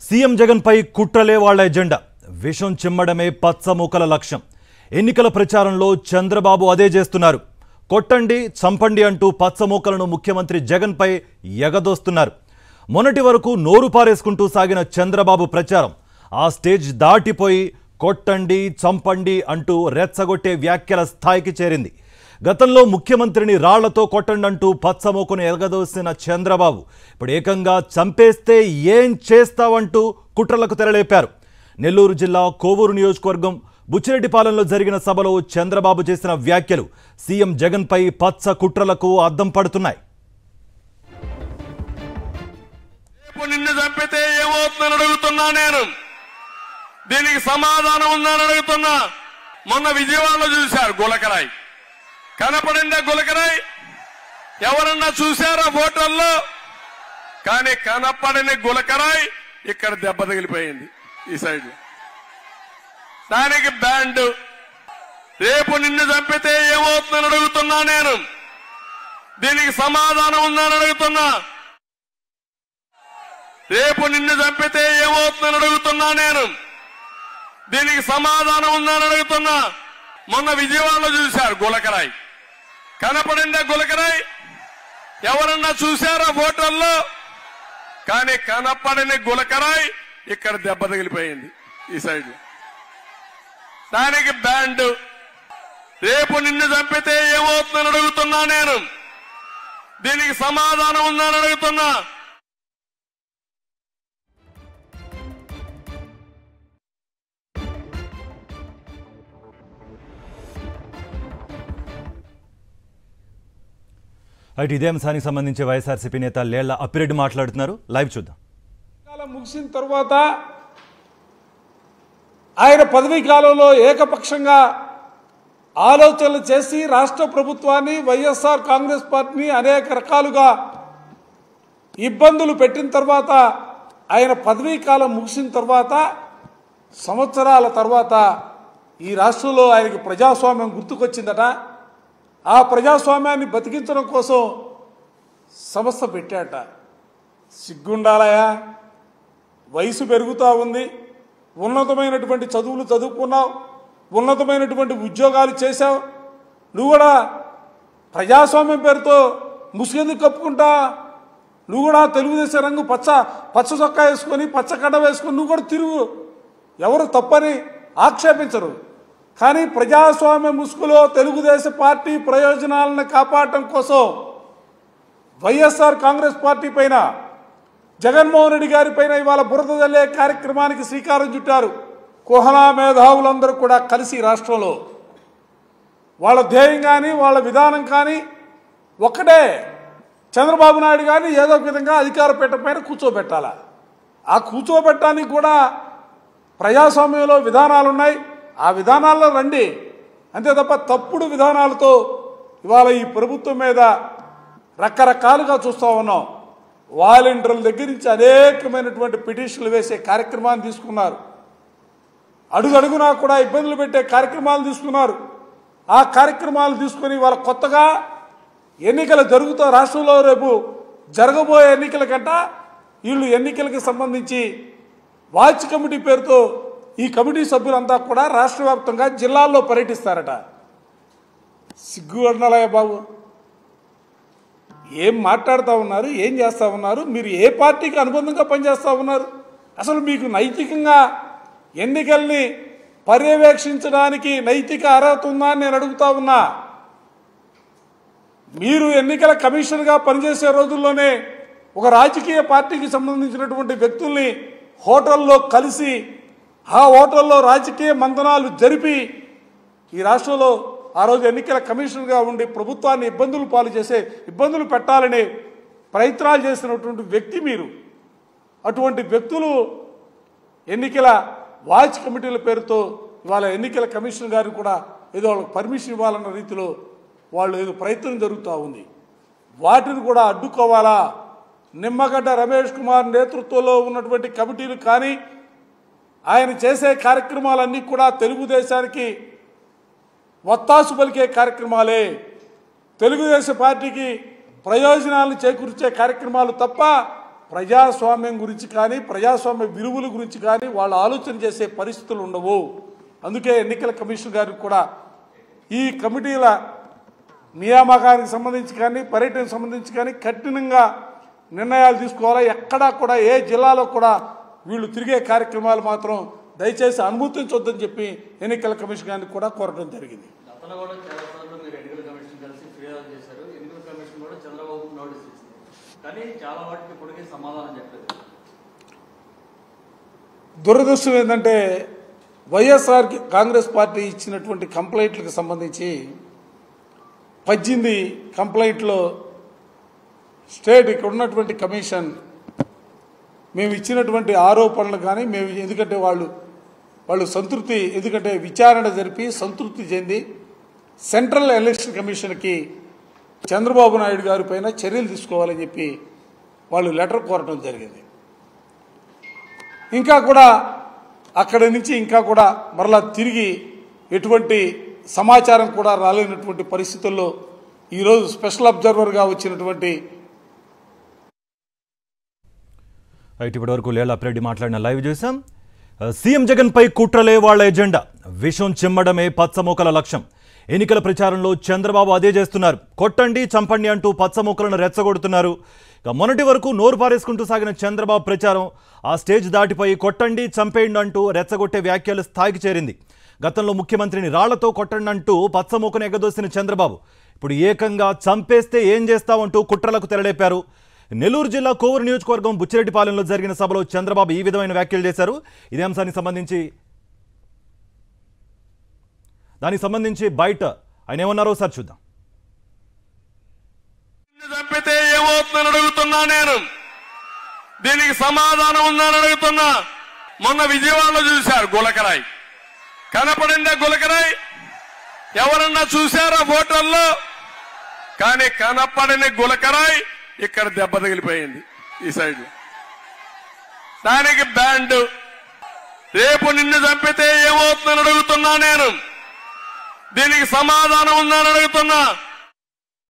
CM Jagan పై కుట్రలే వాళ్ళ agenda. విషం చిమ్మడమే పచ్చమూకల లక్ష్యం. ఎన్నికల ప్రచారంలో చంద్రబాబు అదే చేస్తున్నారు. కొట్టండి చంపండి అంటూ పచ్చమూకలను ముఖ్యమంత్రి జగన్ పై ఎగదోస్తున్నారు. మొన్నటి వరకు నోరు పారేసుకుంటూ సాగిన చంద్రబాబు ప్రచారం ఆ స్టేజ్ దాటిపోయి కొట్టండి చంపండి అంటూ రెచ్చగొట్టే వ్యాఖ్యల స్థాయికి చేరింది. గతంలో ముఖ్యమంత్రిని రాళ్లతో కొట్టండంటూ పచ్చమూకను ఎగదోసిన చంద్రబాబు ఇప్పుడు ఏకంగా చంపేస్తే ఏం చేస్తావంటూ కుట్రలకు తెరలేపారు. నెల్లూరు జిల్లా కోవూరు నియోజకవర్గం బుచ్చిరెడ్డిపాలెంలో జరిగిన సభలో చంద్రబాబు చేసిన వ్యాఖ్యలు సీఎం జగన్ పై పచ్చ కుట్రలకు అద్దం పడుతున్నాయి. నిన్ను చంపితే ఏమవుతుందని అడుగుతున్నా, నేను దీనికి సమాధానం ఉందని అడుగుతున్నా. మొన్న విజయవాడలో చూశారు గులకరాయి, కనపడిందా గులకరాయి? ఎవరన్నా చూశారా ఫోటోల్లో? కానీ కనపడిన గులకరాయి ఇక్కడ దెబ్బ తగిలిపోయింది ఈ సైడ్. దానికి బ్యాండ్. రేపు నిన్ను చంపితే ఏమవుతుందని అడుగుతున్నా, నేను దీనికి సమాధానం ఉందని అడుగుతున్నా. రేపు నిన్ను చంపితే ఏమవుతుందని అడుగుతున్నా, నేను దీనికి సమాధానం ఉందని అడుగుతున్నా. మొన్న విజయవాడలో చూశారు గులకరాయి, కనపడిందా గులకరాయి? ఎవరన్నా చూశారా ఫోటోల్లో? కానీ కనపడిన గులకరాయి ఇక్కడ దెబ్బ తగిలిపోయింది ఈ సైడ్. దానికి బ్యాండ్. రేపు నిన్ను చంపితే ఏమవుతుందని అడుగుతున్నా, నేను దీనికి సమాధానం ఉందని అడుగుతున్నా. ఇదే అంశానికి సంబంధించి వైఎస్ఆర్సీపీ నేత లేళ్ల అప్పిరెడ్డి మాట్లాడుతున్నారు. లైవ్ చూద్దాం. కాలం ముగిసిన తర్వాత ఆయన పదవీ కాలంలో ఏకపక్షంగా ఆలోచనలు చేసి రాష్ట్ర ప్రభుత్వాన్ని, వైఎస్ఆర్ కాంగ్రెస్ పార్టీని అనేక రకాలుగా ఇబ్బందులు పెట్టిన తర్వాత ఆయన పదవీ కాలం ముగిసిన తర్వాత సంవత్సరాల తర్వాత ఈ రాష్ట్రంలో ఆయనకి ప్రజాస్వామ్యం గుర్తుకొచ్చిందట. ఆ ప్రజాస్వామ్యాన్ని బతికించడం కోసం సంస్థ పెట్టాట. సిగ్గుండాలయా, వయసు పెరుగుతూ ఉంది, ఉన్నతమైనటువంటి చదువులు చదువుకున్నావు, ఉన్నతమైనటువంటి ఉద్యోగాలు చేశావు, నువ్వు కూడా ప్రజాస్వామ్యం పేరుతో ముసుగెందుకు కప్పుకుంటా? నువ్వు కూడా తెలుగుదేశం రంగు పచ్చ చొక్కా వేసుకొని పచ్చ కడ్డ వేసుకొని నువ్వు కూడా తిరుగు, ఎవరు తప్పని ఆక్షేపించరు. కానీ ప్రజాస్వామ్య ముసుగులో తెలుగుదేశం పార్టీ ప్రయోజనాలను కాపాడటం కోసం వైఎస్ఆర్ కాంగ్రెస్ పార్టీ పైన, జగన్మోహన్ రెడ్డి గారి పైన ఇవాళ బురద జల్లే కార్యక్రమానికి శ్రీకారం చుట్టారు. కుహనా మేధావులందరూ కూడా కలిసి రాష్ట్రంలో వాళ్ళ ధ్యేయం కానీ వాళ్ళ విధానం కానీ ఒక్కటే, చంద్రబాబు నాయుడు కానీ ఏదో ఒక విధంగా అధికార పీఠ పైన కూర్చోబెట్టాలా. ఆ కూర్చోబెట్టడానికి కూడా ప్రజాస్వామ్యంలో విధానాలు ఉన్నాయి, ఆ విధానాల్లో రండి అంతే తప్ప తప్పుడు విధానాలతో ఇవాళ ఈ ప్రభుత్వం మీద రకరకాలుగా చూస్తూ ఉన్నాం. వాలంటీర్ల దగ్గర నుంచి అనేకమైనటువంటి పిటిషన్లు వేసే కార్యక్రమాన్ని తీసుకున్నారు. అడుగడుగునా కూడా ఇబ్బందులు పెట్టే కార్యక్రమాలు తీసుకున్నారు. ఆ కార్యక్రమాలు తీసుకుని వాళ్ళ కొత్తగా ఎన్నికలు జరుగుతూ రాష్ట్రంలో రేపు జరగబోయే ఎన్నికల కంట వీళ్ళు ఎన్నికలకు సంబంధించి వాచ్ కమిటీ పేరుతో ఈ కమిటీ సభ్యులంతా కూడా రాష్ట్ర వ్యాప్తంగా జిల్లాల్లో పర్యటిస్తారట. సిగ్గు అన్నాలయ్య బాబు, ఏం మాట్లాడుతూ ఉన్నారు, ఏం చేస్తూ ఉన్నారు? మీరు ఏ పార్టీకి అనుబంధంగా పనిచేస్తూ ఉన్నారు? అసలు మీకు నైతికంగా ఎన్నికల్ని పర్యవేక్షించడానికి నైతిక అర్హత ఉందా అని నేను అడుగుతా ఉన్నా. మీరు ఎన్నికల కమిషన్గా పనిచేసే రోజుల్లోనే ఒక రాజకీయ పార్టీకి సంబంధించినటువంటి వ్యక్తుల్ని హోటల్లో కలిసి ఆ హోటల్లో రాజకీయ మంతనాలు జరిపి ఈ రాష్ట్రంలో ఆ రోజు ఎన్నికల కమిషన్గా ఉండి ప్రభుత్వాన్ని ఇబ్బందులు పెట్టాలనే ప్రయత్నాలు చేసినటువంటి వ్యక్తి మీరు. అటువంటి వ్యక్తులు ఎన్నికల వాచ్ కమిటీల పేరుతో ఇవాళ ఎన్నికల కమిషన్ గారు కూడా ఏదో వాళ్ళకి పర్మిషన్ ఇవ్వాలన్న రీతిలో వాళ్ళు ఏదో ప్రయత్నం జరుగుతూ ఉంది. వాటిని కూడా అడ్డుకోవాలా? నిమ్మగడ్డ రమేష్ కుమార్ నేతృత్వంలో ఉన్నటువంటి కమిటీలు కానీ ఆయన చేసే కార్యక్రమాలన్నీ కూడా తెలుగుదేశానికి వత్తాసు పలికే కార్యక్రమాలే, తెలుగుదేశం పార్టీకి ప్రయోజనాలను చేకూర్చే కార్యక్రమాలు తప్ప ప్రజాస్వామ్యం గురించి కానీ ప్రజాస్వామ్య విలువల గురించి కానీ వాళ్ళు ఆలోచన చేసే పరిస్థితులు ఉండవు. అందుకే ఎన్నికల కమిషన్ గారికి కూడా ఈ కమిటీల నియామకానికి సంబంధించి కానీ పర్యటనకు సంబంధించి కానీ కఠినంగా నిర్ణయాలు తీసుకోవాలా. ఎక్కడా కూడా ఏ జిల్లాలో కూడా వీళ్ళు తిరిగే కార్యక్రమాలు మాత్రం దయచేసి అనుమతించొద్దని చెప్పి ఎన్నికల కమిషన్ గారిని కూడా కోరడం జరిగింది. గతంలో కూడా చాలా సార్లు మీరు ఎన్నికల కమిషన్ కలిసి ఫిర్యాదు చేశారు. ఎన్నికల కమిషన్ కూడా చంద్రబాబు నోటీస్ ఇచ్చింది, కానీ చాలా వాటికి ఇప్పటికీ సమాధానం చెప్పలేదు. దురదృష్టం ఏంటంటే వైఎస్ఆర్ కాంగ్రెస్ పార్టీ ఇచ్చినటువంటి కంప్లైంట్లకు సంబంధించి 18 కంప్లైంట్లో స్టేట్ ఇక్కడ ఉన్నటువంటి కమిషన్ మేము ఇచ్చినటువంటి ఆరోపణలు కానీ మేము ఎందుకంటే వాళ్ళు సంతృప్తి ఎందుకంటే విచారణ జరిపి సంతృప్తి చెంది సెంట్రల్ ఎలక్షన్ కమిషన్కి చంద్రబాబు నాయుడు గారి పైన చర్యలు తీసుకోవాలని చెప్పి వాళ్ళు లెటర్ కోరటం జరిగింది. ఇంకా కూడా అక్కడి నుంచి ఇంకా కూడా మరలా తిరిగి ఎటువంటి సమాచారం కూడా రాలేనటువంటి పరిస్థితుల్లో ఈరోజు స్పెషల్ అబ్జర్వర్గా వచ్చినటువంటి ఇప్పటి వరకు లేళ్ల అప్రెడ్డి మాట్లాడిన లైవ్ చూసాం. సీఎం జగన్ పై కుట్రలే వాళ్ల ఎజెండా, విషం చిమ్మడమే పచ్చమూకల లక్ష్యం. ఎన్నికల ప్రచారంలో చంద్రబాబు అదే చేస్తున్నారు. కొట్టండి చంపండి అంటూ పచ్చమూకలను రెచ్చగొడుతున్నారు. ఇక మొన్నటి వరకు నోరు పారేసుకుంటూ సాగిన చంద్రబాబు ప్రచారం ఆ స్టేజ్ దాటిపోయి కొట్టండి చంపేయండి అంటూ రెచ్చగొట్టే వ్యాఖ్యలు స్థాయికి చేరింది. గతంలో ముఖ్యమంత్రిని రాళ్లతో కొట్టండి అంటూ పచ్చమూకను ఎగదోసిన చంద్రబాబు ఇప్పుడు ఏకంగా చంపేస్తే ఏం చేస్తామంటూ కుట్రలకు తెరలేపారు. నెల్లూరు జిల్లా కోవూరు నియోజకవర్గం బుచ్చిరెడ్డిపాలెంలో జరిగిన సభలో చంద్రబాబు ఈ విధమైన వ్యాఖ్యలు చేశారు. ఇదే అంశానికి సంబంధించి బయట ఆయన ఏమన్నారో ఒకసారి చూద్దాం. చంపితే ఏమవుతుందని అడుగుతున్నా నేను, దీనికి సమాధానం ఉందని అడుగుతున్నా. మొన్న విజయవాడలో చూశారు గులకరాయి, కనపడిందా గులకరాయి? ఎవరన్నా చూశారా ఫోటోల్లో? కానీ కనపడిన గులకరాయి ఇక్కడ దెబ్బ తగిలిపోయింది ఈ సైడ్. దానికి బ్యాండ్. రేపు నిన్ను చంపితే ఏమవుతుందని అడుగుతున్నా నేను, దీనికి సమాధానం ఉందని అడుగుతున్నా.